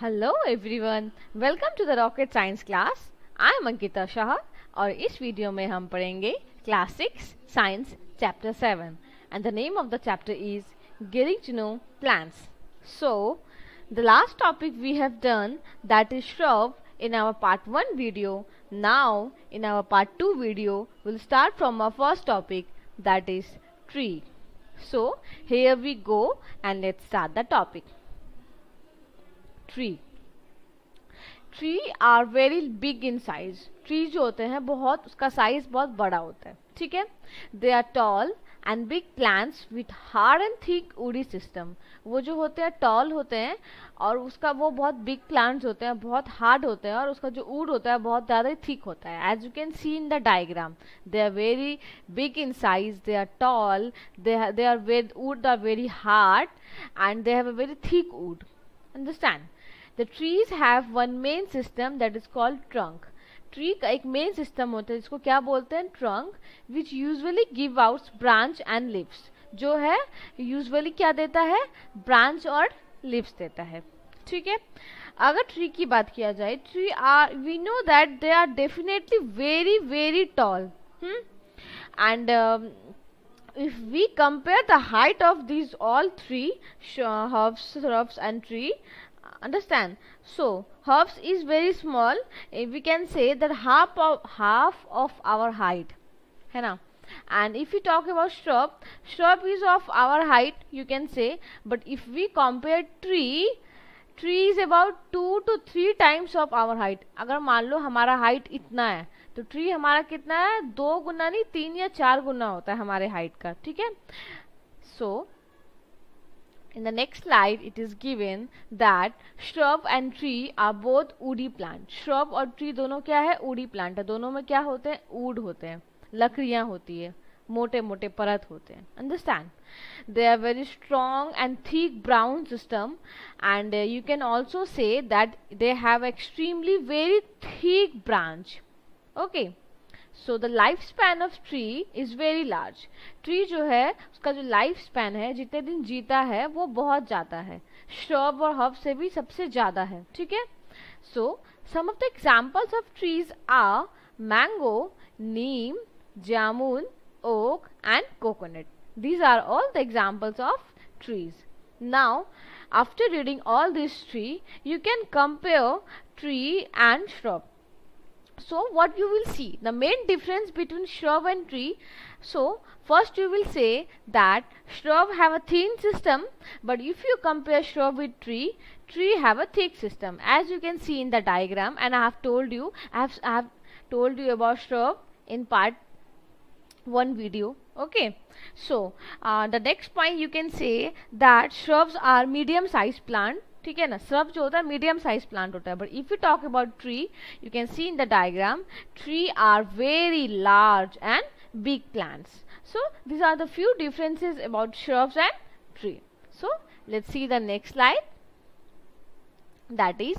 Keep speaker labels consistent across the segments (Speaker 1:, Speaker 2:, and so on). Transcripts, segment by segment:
Speaker 1: Hello everyone, welcome to the rocket science class. I am Ankita Shah और इस video में हम पढ़ेंगे class 6 science chapter 7 and the name of the chapter is getting to know plants. So the last topic we have done that is shrub in our part 1 video. Now in our part 2 video we'll start from our first topic, that is tree. So here we go and let's start the topic. Tree are very big in size. Tree जो होते हैं बहुत उसका size बहुत बड़ा होता है, ठीक है। They are tall and big plants with hard and thick woody system. वो जो होते हैं टॉल होते हैं और उसका वो बहुत बिग प्लांट्स होते हैं, बहुत हार्ड होते हैं और उसका जो वुड होता है बहुत ज़्यादा थिक होता है। As you can see in the diagram, they are very big in size, they are tall, they are with wood are very hard and they have a very thick wood. Understand? The trees have one main system that is called trunk. Tree का एक main system होता है जिसको क्या बोलते हैं, trunk, which usually give out branch and leaves. जो है यूजुअली क्या देता है, ब्रांच और लिव्स देता है, ठीक है। अगर ट्री की बात किया जाए, tree are we know that they are definitely very very tall and if we compare the height of these all three herbs, shrubs and tree, understand, so herbs is very small. We can say that half of our height, है ना। And if we talk about shrub is of our height, you can say, but if we compare tree is about 2 to 3 times of our height. अगर मान लो हमारा height इतना है तो tree हमारा कितना है, 2 गुना नहीं 3 या 4 गुना होता है हमारे हाइट का, ठीक है। सो in the next slide it is given that shrub and tree are both woody plant. shrub और tree दोनों क्या है, woody plant है। दोनों में क्या होते हैं, wood होते हैं, लकड़ियां होती है, मोटे मोटे परत होते हैं। Understand? they are very strong and thick brown system and you can also say that they have extremely very thick branch. okay, so the lifespan of tree is very large. Tree जो है उसका जो life span है, जितने दिन जीता है वो बहुत ज्यादा है, shrub और herb से भी सबसे ज्यादा है, ठीक है। so some of the examples of trees are mango, neem, jamun, oak and coconut. These are all the examples of trees. Now after reading all these three, you can compare tree and shrub. So what you will see, the main difference between shrub and tree. So first you will say that shrub have a thin system, but if you compare shrub with tree have a thick system, as you can see in the diagram. And I have told you about shrub in part 1 video. okay, so the next point you can say that shrubs are medium sized plant, ठीक है ना। Shrub जो होता है medium size plant होता है, but if you talk about tree, you can see in the diagram, tree are very large and big plants. So these are the few differences about shrubs and tree. So let's see the next slide. That is,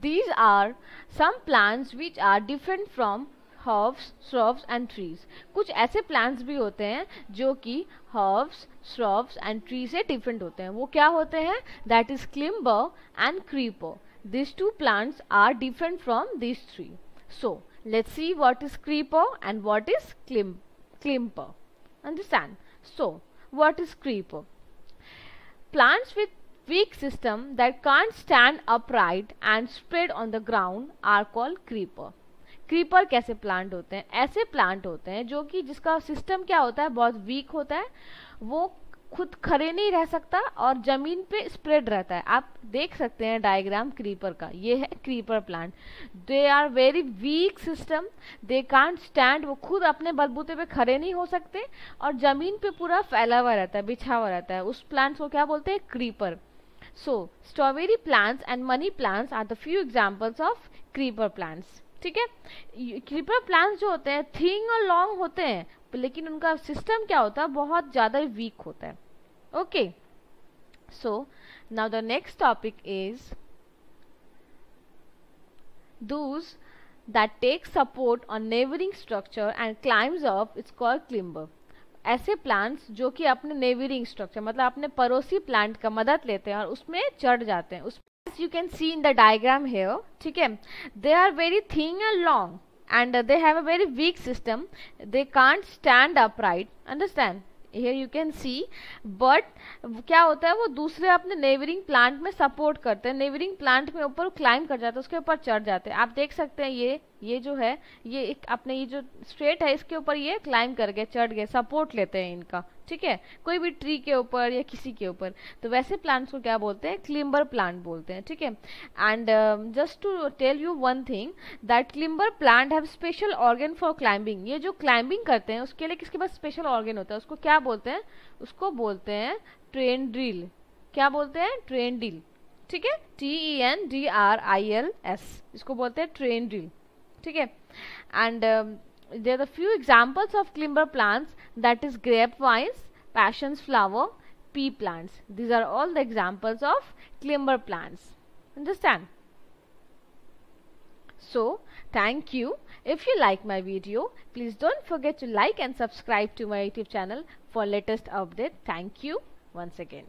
Speaker 1: these are some plants which are different from herbs, shrubs and trees. कुछ ऐसे plants भी होते हैं जो कि herbs, shrubs and trees से different होते हैं. वो क्या होते हैं? That is climber and creeper. These two plants are different from these three. So let's see what is creeper and what is climber. Understand? So what is creeper? Plants with weak system that can't stand upright and spread on the ground are called creeper. Creeper कैसे plant होते हैं? ऐसे plant होते हैं जो कि जिसका system क्या होता है, बहुत वीक होता है, वो खुद खड़े नहीं रह सकता और जमीन पे स्प्रेड रहता है। आप देख सकते हैं डायग्राम क्रीपर का, ये है creeper plant. They are very weak system, they can't stand, वो खुद अपने बलबूते पे खड़े नहीं हो सकते और जमीन पे पूरा फैला हुआ रहता है, बिछा हुआ रहता है। उस प्लांट्स को क्या बोलते हैं? Creeper. So strawberry plants and money plants are the few examples of creeper plants, ठीक है। क्रीपर प्लांट्स जो होते हैं थिन और लॉन्ग होते हैं, लेकिन उनका सिस्टम क्या होता है, बहुत ज्यादा वीक होता है. Okay, so now the next topic is those that take support on neighboring structure and climbs up, it's called climber. ऐसे प्लांट्स जो कि अपने नेबरिंग स्ट्रक्चर मतलब अपने पड़ोसी प्लांट का मदद लेते हैं और उसमें चढ़ जाते हैं, उस as you can see in the diagram here, ठीक है, they are very thin and long and they have a very weak system, they can't stand upright, understand, here you can see, but क्या होता है, वो दूसरे अपने neighbouring plant में support करते हैं, नेबरिंग प्लांट में ऊपर क्लाइंब कर जाते हैं, उसके ऊपर चढ़ जाते हैं। आप देख सकते हैं ये जो है, ये एक अपने ये जो स्ट्रेट है इसके ऊपर ये क्लाइंब कर गए, चढ़ गए, सपोर्ट लेते हैं इनका, ठीक है, कोई भी ट्री के ऊपर या किसी के ऊपर। तो वैसे प्लांट्स को क्या बोलते हैं, क्लिम्बर प्लांट बोलते हैं, ठीक है। And just to tell you one thing that climber plant have special organ for climbing, ये जो क्लाइंबिंग करते हैं उसके लिए किसके पास स्पेशल ऑर्गन होता है, उसको क्या बोलते हैं, उसको बोलते हैं ट्रेन ड्रिल। क्या बोलते हैं, ट्रेन ड्रिल, ठीक है, TENDRILS, इसको बोलते हैं ट्रेन ड्रिल, ठीक है। And there are a few examples of climber plants, that is grapevines, passion flower, pea plants. These are all the examples of climber plants, understand. So thank you. If you like my video, please don't forget to like and subscribe to my YouTube channel for latest update. Thank you once again.